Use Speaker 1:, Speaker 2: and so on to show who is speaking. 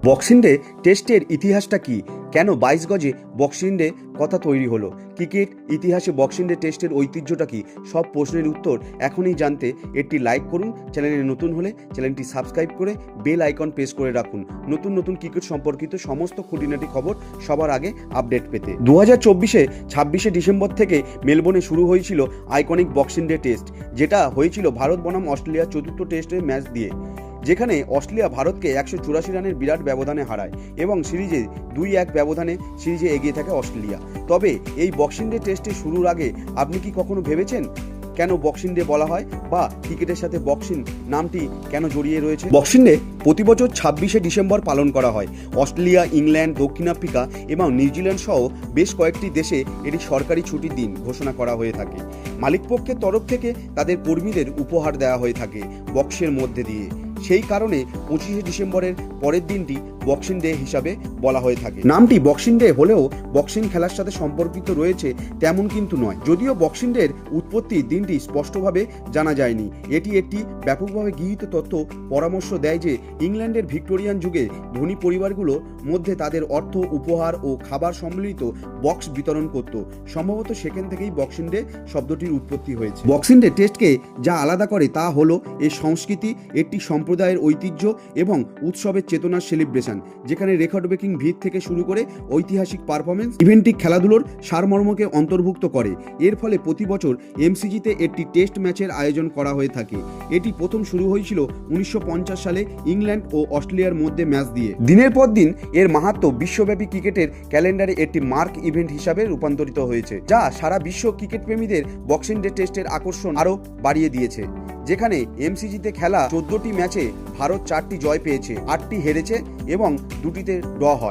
Speaker 1: Boxing day টেস্টের ইতিহাসটা কি? কেন 22 গজে বক্সিং ডে কথা তৈরি হলো? ক্রিকেট ইতিহাসে বক্সিং ডে টেস্টের ঐতিহ্যটা কি? সব প্রশ্নের উত্তর এখনই জানতে একটি লাইক করুন, চ্যানেলে নতুন হলে চ্যানেলটি সাবস্ক্রাইব করে বেল আইকন প্রেস করে রাখুন নতুন নতুন ক্রিকেট সম্পর্কিত সমস্ত খুঁটিনাটি খবর সবার আগে আপডেট পেতে। 2024-এ 26শে ডিসেম্বর থেকে মেলবোর্নে শুরু হয়েছিল আইকনিক বক্সিং ডে টেস্ট, যেটা হয়েছিল ভারত বনাম অস্ট্রেলিয়ার চতুর্থ টেস্টের ম্যাচ দিয়ে, যেখানে অস্ট্রেলিয়া ভারতকে 184 রানের বিরাট ব্যবধানে হারায় এবং সিরিজে 2-1 ব্যবধানে সিরিজে এগিয়ে থাকে অস্ট্রেলিয়া। তবে এই বক্সিং ডে টেস্টে শুরুর আগে আপনি কি কখনো ভেবেছেন কেন বক্সিং ডে বলা হয় বা ক্রিকেটের সাথে বক্সিং নামটি কেন জড়িয়ে রয়েছে? বক্সিং ডে প্রতি বছর 26শে ডিসেম্বর পালন করা হয়। অস্ট্রেলিয়া, ইংল্যান্ড, দক্ষিণ আফ্রিকা এবং নিউজিল্যান্ড সহ বেশ কয়েকটি দেশে এটি সরকারি ছুটির দিন ঘোষণা করা হয়ে থাকে। মালিকপক্ষের তরফ থেকে তাদের কর্মীদের উপহার দেওয়া হয়ে থাকে বক্সের মধ্যে দিয়ে। সেই কারণে 25শে ডিসেম্বরের পরের দিনটি বক্সিং ডে হিসাবে বলা হয়ে থাকে। নামটি বক্সিং ডে হলেও বক্সিং খেলার সাথে সম্পর্কিত রয়েছে তেমন কিন্তু নয়। যদিও বক্সিং ডের উৎপত্তির দিনটি স্পষ্টভাবে জানা যায়নি, এটি একটি ব্যাপকভাবে গৃহীত তথ্য পরামর্শ দেয় যে ইংল্যান্ডের ভিক্টোরিয়ান যুগে ধনী পরিবারগুলোর মধ্যে তাদের অর্থ, উপহার ও খাবার সম্মিলিত বক্স বিতরণ করত। সম্ভবত সেখান থেকেই বক্সিং ডে শব্দটির উৎপত্তি হয়েছে। বক্সিং ডে টেস্টকে যা আলাদা করে তা হলো এর সংস্কৃতি, একটি সম্প্রদায়ের ঐতিহ্য এবং উৎসবের চেতনার সেলিব্রেশন, যেখানে রেকর্ড ব্রেকিং ভিত থেকে শুরু করে ঐতিহাসিক পারফরমেন্স ইভেন্টিক খেলাধুলোর সারমর্মকে অন্তর্ভুক্ত করে। এর ফলে প্রতি বছর এমসিজিতে একটি টেস্ট ম্যাচের আয়োজন করা হয়ে থাকে। এটি প্রথম শুরু হয়েছিল 1950 সালে ইংল্যান্ড ও অস্ট্রেলিয়ার মধ্যে ম্যাচ দিয়ে। দিনের পর দিন এর মাহাত্ম্য বিশ্বব্যাপী ক্রিকেটের ক্যালেন্ডারে একটি মার্ক ইভেন্ট হিসাবে রূপান্তরিত হয়েছে, যা সারা বিশ্ব ক্রিকেট প্রেমীদের বক্সিং ডে টেস্টের আকর্ষণ আরও বাড়িয়ে দিয়েছে। যেখানে এমসিজিতে খেলা 14টি ম্যাচে ভারত 4টি জয় পেয়েছে, 8টি হেরেছে এবং 2টিতে ড্র হয়।